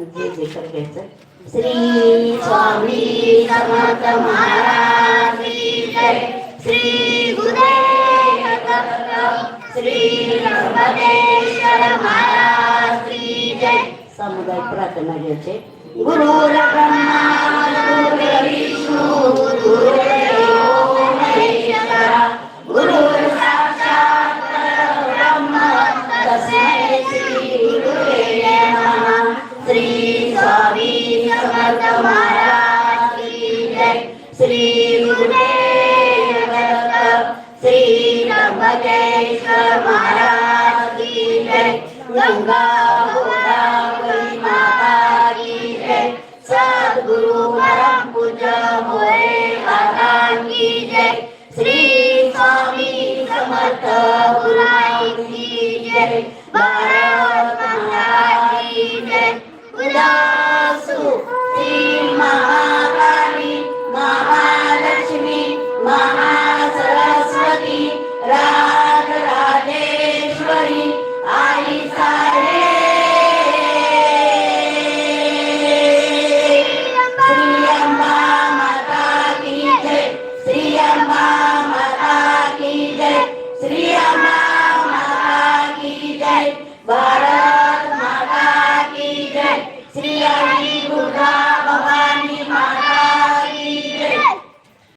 जे जे कर घ्यायचं. श्री स्वामी समर्थ महाराज की जय. श्री गुरुदेव दत्त श्री त्र्यंबकेश्वर महाराज की जय. सामुदायिक प्रार्थना घ्यायचे. गुरुर्ब्रह्मा गुरुर्विष्णू गुरुर्देव